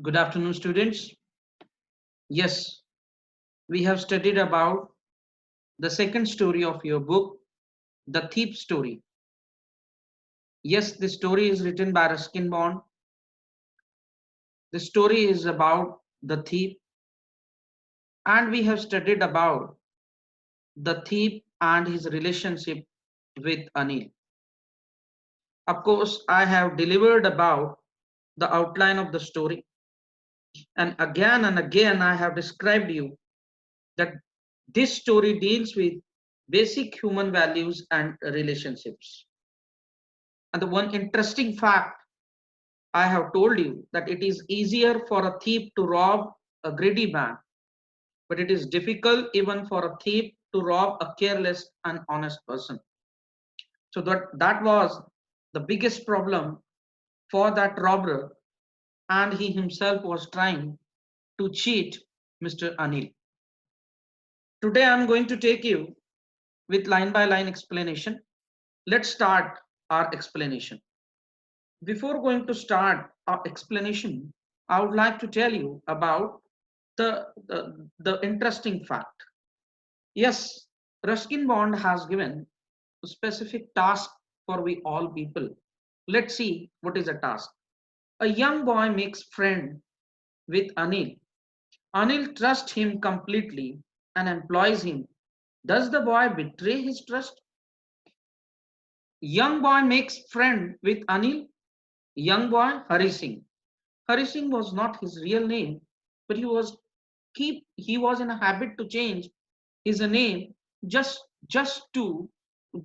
Good afternoon, students. Yes, we have studied about the second story of your book, The Thief Story. Yes, the story is written by Ruskin Bond. The story is about the thief, and we have studied about the thief and his relationship with Anil. Of course, I have delivered about the outline of the story, and again I have described you that this story deals with basic human values and relationships. And the one interesting fact I have told you that it is easier for a thief to rob a greedy man, but it is difficult even for a thief to rob a careless and honest person. So that was the biggest problem for that robber, and he himself was trying to cheat Mr. Anil. Today I am going to take you with line by line explanation. Let's start our explanation. Before going to start our explanation, I would like to tell you about the interesting fact. Yes, Ruskin Bond has given a specific task for we all people. Let's see what is the task. A young boy makes friend with Anil. Anil trusts him completely and employs him. Does the boy betray his trust? Young boy makes friend with Anil. Young boy Hari Singh. Hari Singh was not his real name, but he was in a habit to change his name just just to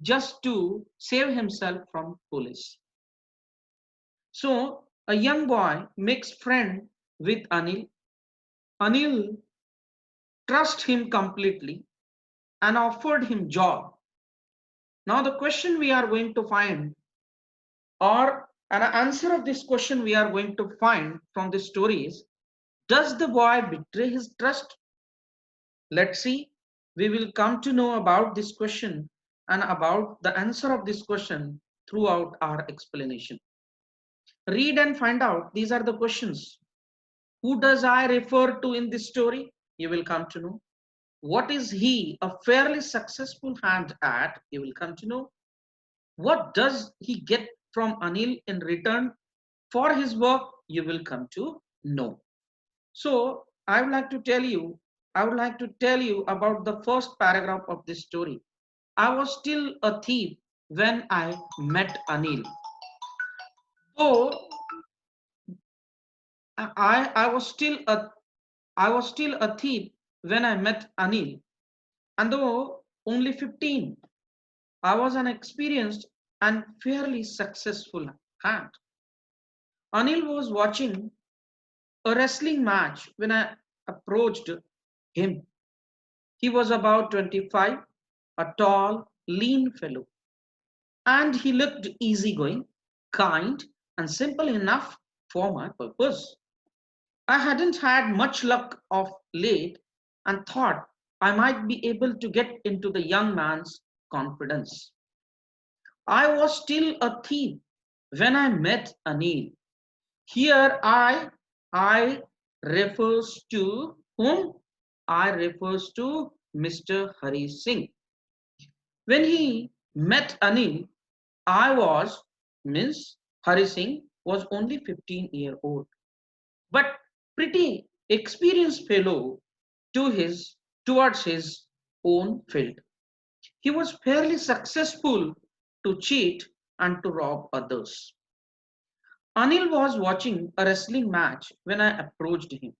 just to save himself from police. So a young boy makes friend with Anil. Anil trusts him completely and offered him job. Now the question we are going to find, or an answer of this question we are going to find from this story is, does the boy betray his trust? Let's see. We will come to know about this question and about the answer of this question throughout our explanation. Read and find out. These are the questions. Who does I refer to in this story? You will come to know. What is he a fairly successful hand at? You will come to know. What does he get from Anil in return for his work? You will come to know. So I would like to tell you about the first paragraph of this story. I was still a thief when I met Anil. Though I was still a thief when I met Anil, and though only 15, I was an experienced and fairly successful hand. Anil was watching a wrestling match when I approached him. He was about 25, a tall, lean fellow, and he looked easygoing, kind, and simple enough for my purpose. I hadn't had much luck of late and thought I might be able to get into the young man's confidence. I was still a thief when I met Anil. Here I refers to whom? I refers to Mr. Hari Singh. When he met Anil, I was means Hari Singh was only 15-year-old, but pretty experienced fellow to his towards his own field. He was fairly successful to cheat and to rob others. Anil was watching a wrestling match when I approached him.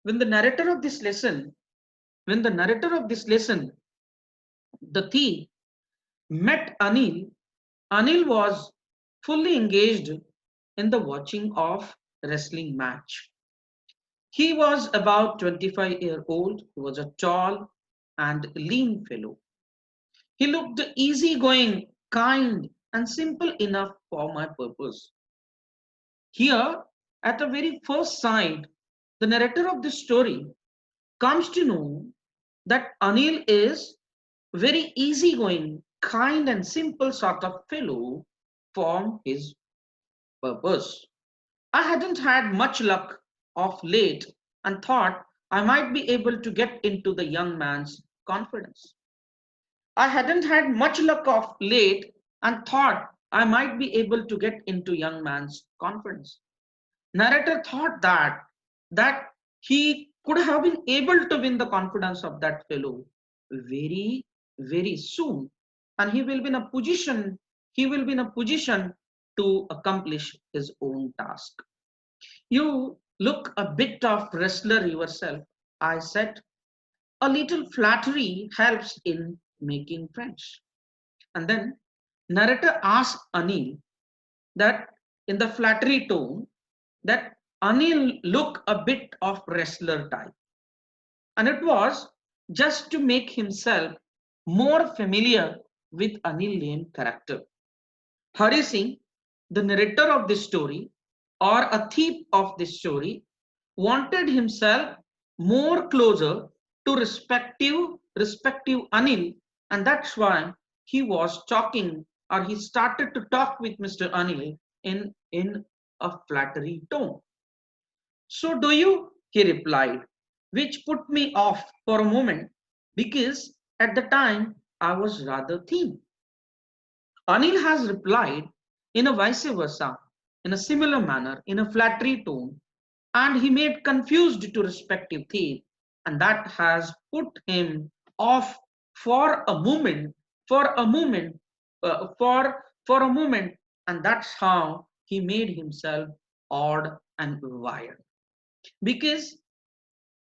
When the narrator of this lesson, when the narrator of this lesson, the thief met Anil, Anil was fully engaged in the watching of wrestling match. He was about 25-year-old. He was a tall and lean fellow. He looked easygoing, kind, and simple enough for my purpose. Here, at the very first sight, the narrator of this story comes to know that Anil is very easygoing, kind, and simple sort of fellow for his purpose. I hadn't had much luck of late and thought I might be able to get into the young man's confidence. I hadn't had much luck of late and thought I might be able to get into young man's confidence. Narrator thought that he could have been able to win the confidence of that fellow very, very soon, and he will be in a position to accomplish his own task. You look a bit of wrestler yourself, I said. A little flattery helps in making friends. And then narrator asked Anil that in the flattery tone that Anil look a bit of wrestler type. And it was just to make himself more familiar with Anil named character. Hari Singh, the narrator of this story or a thief of this story, wanted himself more closer to respective Anil, and that's why he was talking or he started to talk with Mr. Anil in a flattery tone. So do you? He replied, which put me off for a moment because at the time I was rather thin. Anil has replied in a vice versa, in a similar manner, in a flattery tone, and he made confused to respective thief, and that has put him off for a moment, for a moment, for a moment, and that's how he made himself odd and wired. Because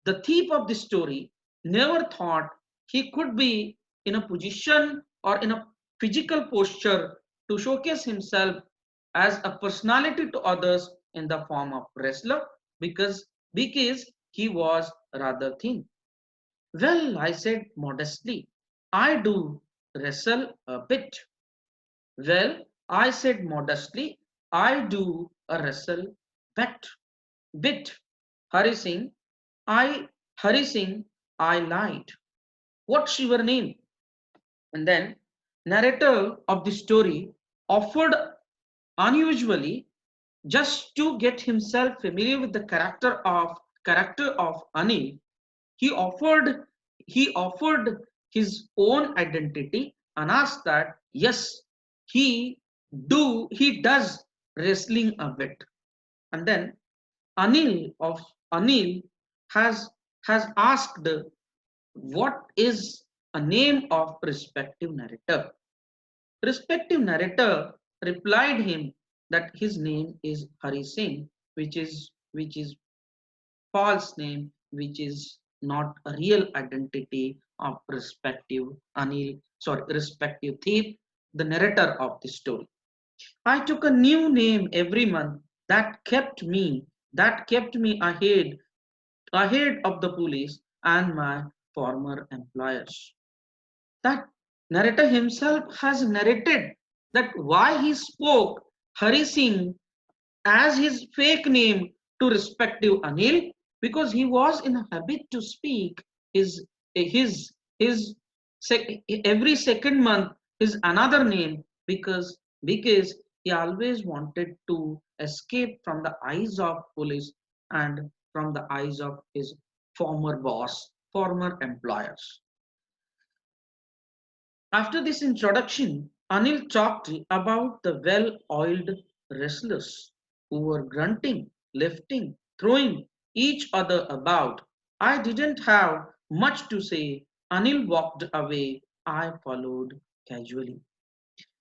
the thief of the story never thought he could be in a position or in a physical posture to showcase himself as a personality to others in the form of wrestler because he was rather thin. Well, I said modestly, I do wrestle a bit. Well, I said modestly, I do a wrestle bet bit. Hari Singh, I Hari Singh, I lied. What's your name? And then narrator of the story offered unusually just to get himself familiar with the character of Anil. He offered he offered his own identity and asked that yes, he does wrestling a bit. And then Anil has has asked what is a name of respective narrator. Respective narrator replied him that his name is Hari Singh, which is false name, which is not a real identity of respective thief, the narrator of the story. I took a new name every month that kept me ahead of the police and my former employers. That narrator himself has narrated that why he spoke Hari Singh as his fake name to respective Anil because he was in a habit to speak his his every second month his another name because he always wanted to escape from the eyes of police and from the eyes of his former boss, former employers. After this introduction, Anil talked about the well oiled wrestlers who were grunting, lifting, throwing each other about. I didn't have much to say. Anil walked away. I followed casually.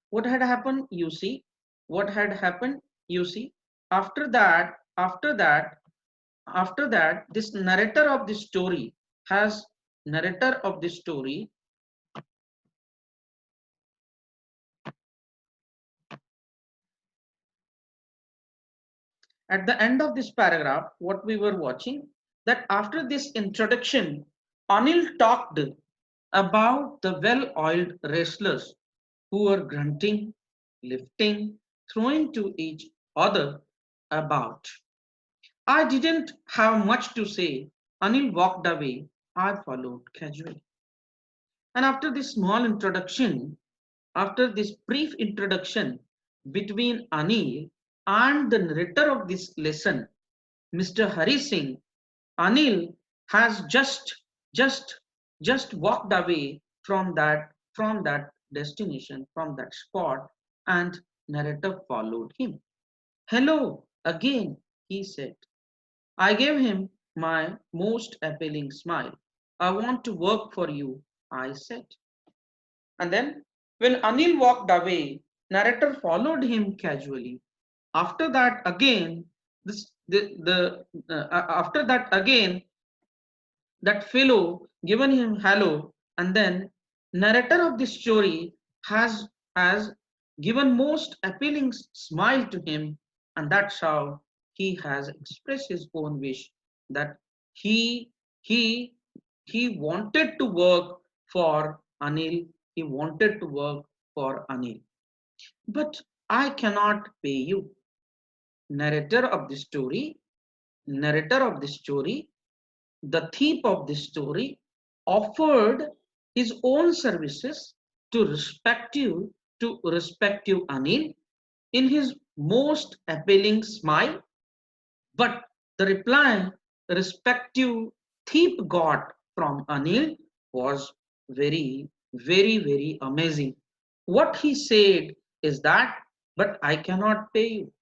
What had happened, you see? What had happened, you see? After that, after that, after that, this has narrator of this story at the end of this paragraph, what we were watching, that after this introduction, Anil talked about the well oiled wrestlers who were grunting, lifting, throwing to each other about. I didn't have much to say. Anil walked away. I followed casually. And after this brief introduction between Anil and the narrator of this lesson, Mr. Hari Singh, Anil has just just walked away from that destination, from that spot, and narrator followed him. Hello again, he said. I gave him my most appealing smile. I want to work for you, I said. And then when Anil walked away, narrator followed him casually. After that again, after that again, that fellow given him hello, and then narrator of the story has given most appealing smile to him, and that's how he has expressed his own wish that he he he wanted to work for Anil. He wanted to work for Anil. But I cannot pay you. Narrator of the story, narrator of the story, the thief of the story offered his own services to respective Anil in his most appealing smile, but the reply respective thief got from Anil was very amazing. What he said is that, but I cannot pay you.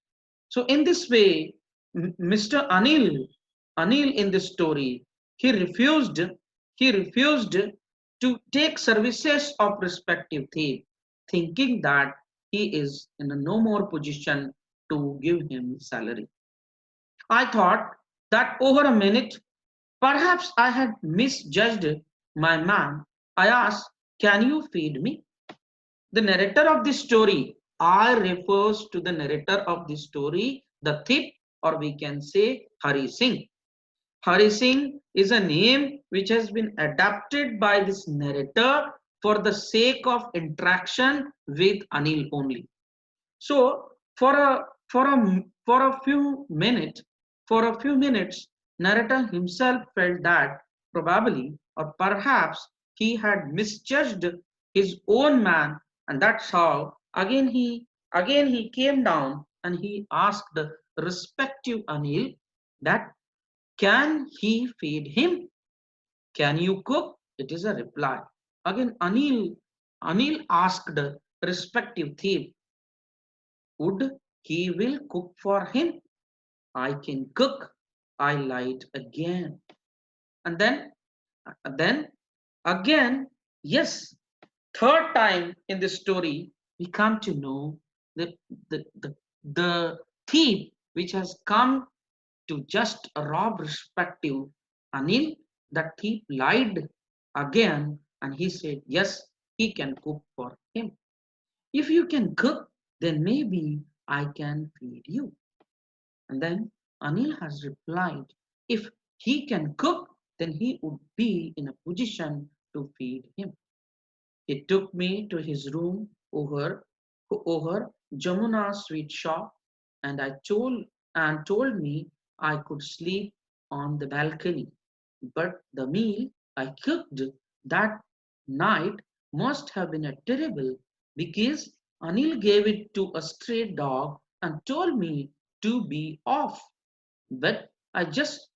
So in this way, Mr. Anil in this story, he refused, he refused to take services of respective thief, thinking that he is in a no more position to give him salary. I thought that over a minute, perhaps I had misjudged my man. I asked, can you feed me? The narrator of this story, I refers to the narrator of this story, the thief, or we can say Hari Singh. Hari Singh is a name which has been adapted by this narrator for the sake of interaction with Anil only. So for a few minutes, narrator himself felt that probably or perhaps he had misjudged his own man, and that's how again he came down and he asked the respective Anil that can he feed him? Can you cook? It is a reply. Again Anil asked the respective thief, would he will cook for him? I can cook. I lied again. And then again, yes, third time in this story, we come to know that the thief which has come to just rob respective Anil, that thief lied again and he said, yes, he can cook for him. If you can cook, then maybe I can feed you. And then Anil has replied, if he can cook, then he would be in a position to feed him. He took me to his room over Jamuna's sweet shop, and I told me I could sleep on the balcony. But the meal I cooked that night must have been a terrible, because Anil gave it to a stray dog and told me to be off. But I just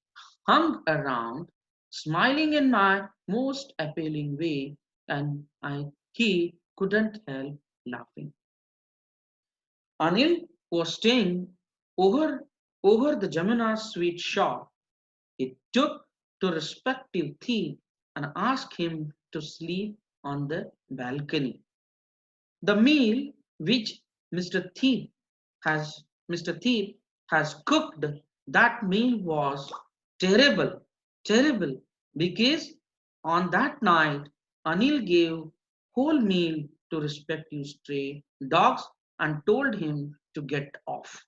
hung around, smiling in my most appealing way, and he couldn't help laughing. Anil was staying over, over the Jamuna's sweet shop. He took to respective thief and asked him to sleep on the balcony. The meal which Mr. Thief Mr. Thief has cooked, that meal was terrible, terrible, because on that night Anil gave whole meal to respective stray dogs and told him to get off.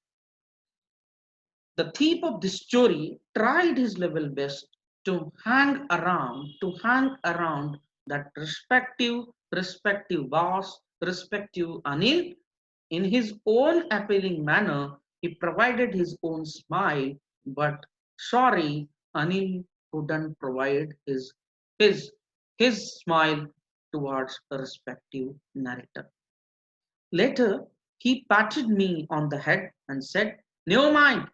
The thief of this story tried his level best to hang around that respective boss, respective Anil. In his own appealing manner, he provided his own smile, but sorry, Anil couldn't provide his his smile towards a respective narrator. Later, he patted me on the head and said, never mind,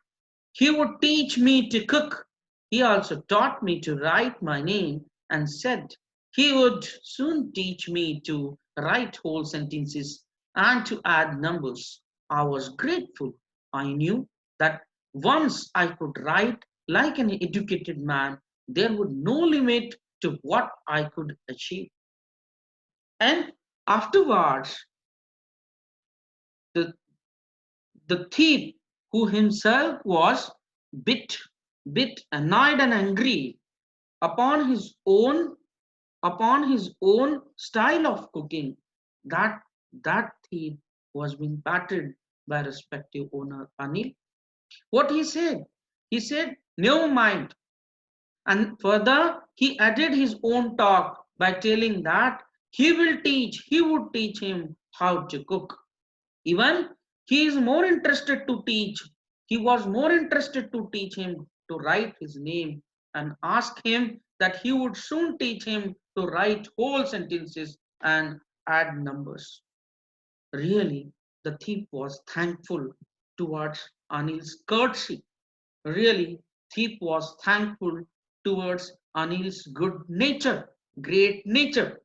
He would teach me to cook. He also taught me to write my name and said he would soon teach me to write whole sentences and to add numbers. I was grateful. I knew that once I could write like an educated man, there would no limit to what I could achieve. And afterwards, the, the thief, who himself was bit, bit annoyed and angry upon his own style of cooking, that that thief was being patted by respective owner Anil. What he said never mind, and further he added his own talk by telling that he would teach him how to cook. Even he is more interested to teach, he was more interested to teach him to write his name and ask him that he would soon teach him to write whole sentences and add numbers. Really, the thief was thankful towards Anil's courtesy. Really, thief was thankful towards Anil's good nature, great nature.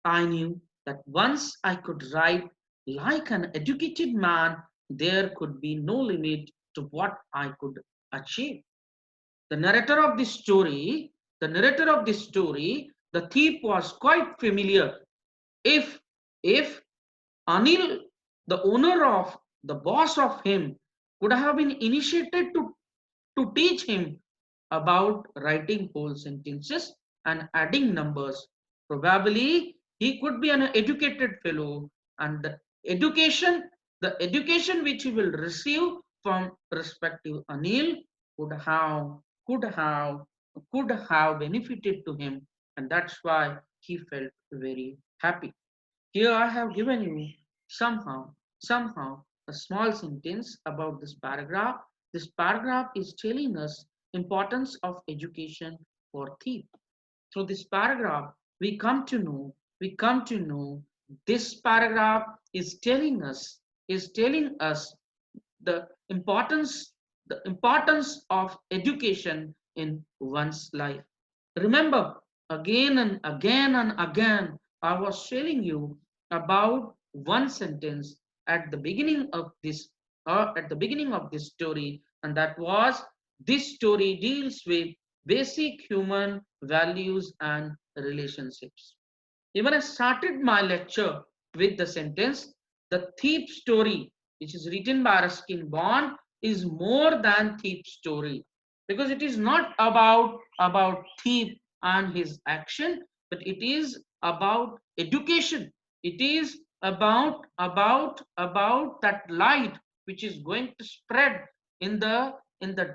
I knew that once I could write like an educated man, there could be no limit to what I could achieve. The narrator of this story, the narrator of this story, the thief was quite familiar. If if Anil, the owner of the boss of him, could have been initiated to teach him about writing whole sentences and adding numbers. Probably he could be an educated fellow, and the education which he will receive from respective Anil could have could have could have benefited to him, and that's why he felt very happy. Here I have given you somehow a small sentence about this paragraph. This paragraph is telling us importance of education for thief. Through this paragraph, we come to know this paragraph is telling us the importance of education in one's life. Remember, again and again and again, I was telling you about one sentence at the beginning of this story, and that was this story deals with basic human values and relationships. Even I started my lecture with the sentence, the thief story, which is written by Ruskin Bond, is more than thief story, because it is not about thief and his action, but it is about education. It is about that light which is going to spread in the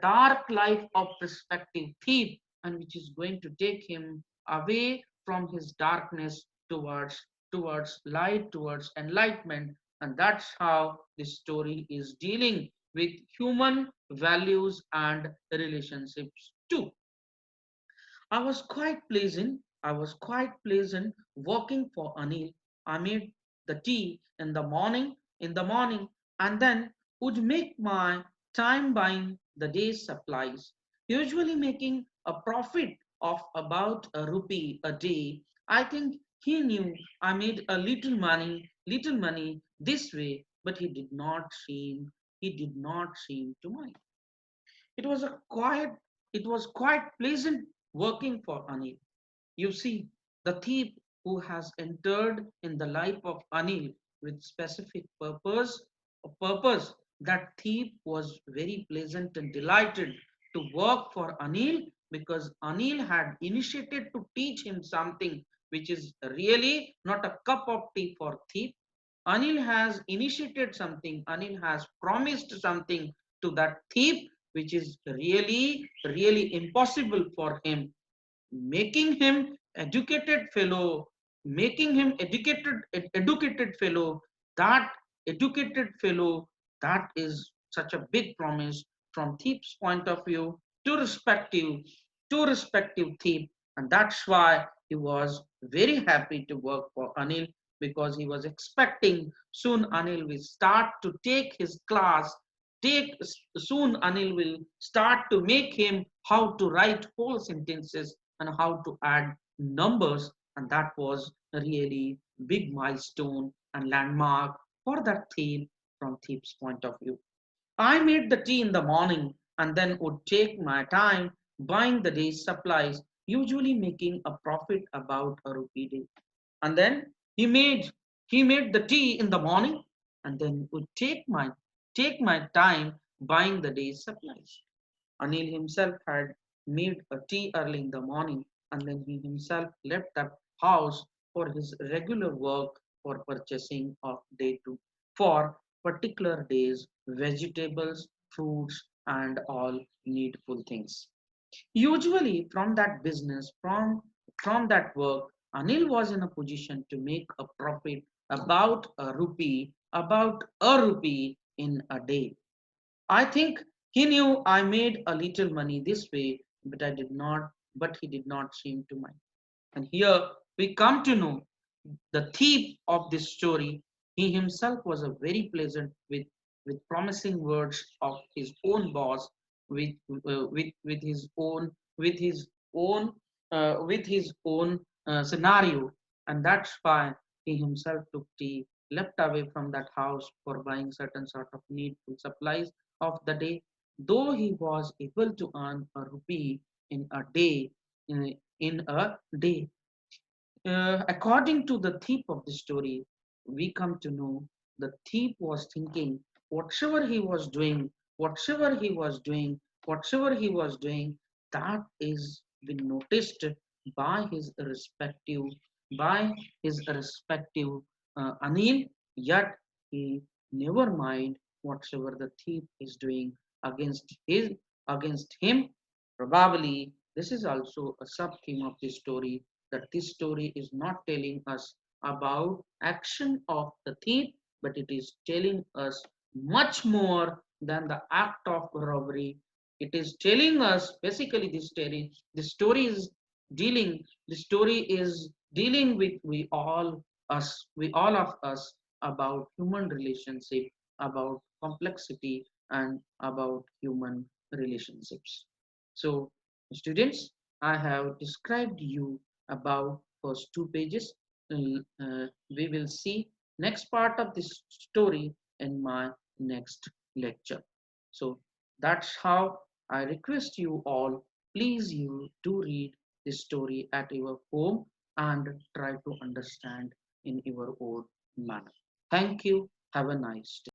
dark life of prospective thief, and which is going to take him away from his darkness towards light, towards enlightenment. And that's how this story is dealing with human values and relationships too. I was quite pleasant working for Anil. I made the tea in the morning, and then would make my time buying the day's supplies, usually making a profit of about a rupee a day. I think he knew I made a little money this way, but he did not seem to mind. It was a quiet, it was quite pleasant working for Anil. You see, the thief who has entered in the life of Anil with specific purpose, that thief was very pleasant and delighted to work for Anil, because Anil had initiated to teach him something which is really not a cup of tea for thief. Anil has initiated something, Anil has promised something to that thief which is really impossible for him, making him educated fellow, making him educated fellow, that educated fellow, that is such a big promise from thief's point of view to respective thief. And that's why he was very happy to work for Anil, because he was expecting soon Anil will start to take his class Soon Anil will start to make him how to write whole sentences and how to add numbers, and that was a really big milestone and landmark for that thief from thief's point of view. I made the tea in the morning and then would take my time buying the day's supplies, usually making a profit about a rupee day. And then he made the tea in the morning and then would take my time buying the day's supplies. Anil himself had made a tea early in the morning and then he himself left the house for his regular work for purchasing of day two for particular days, vegetables, fruits, and all needful things. Usually from that business, from that work, Anil was in a position to make a profit about a rupee in a day. I think he knew I made a little money this way, but he did not seem to mind. And here we come to know the thief of this story. He himself was a very pleasant with promising words of his own boss, with with his own with his own with his own scenario, and that's why he himself took tea, left away from that house for buying certain sort of needful supplies of the day. Though he was able to earn a rupee in a day, in a day, according to the thief of the story, we come to know the thief was thinking whatever he was doing, whatever he was doing, whatever he was doing, that is been noticed by his respective by his respective Anil. Yet he never mind whatever the thief is doing against him. Probably this is also a sub theme of this story, that this story is not telling us about action of the thief, but it is telling us much more than the act of robbery. It is telling us basically this story is dealing with we all of us, about human relationship, about complexity, and about human relationships. So students, I have described you about first two pages. We will see next part of this story in my next lecture. So that's how I request you all, please you do read this story at your home and try to understand in your own manner. Thank you. Have a nice day.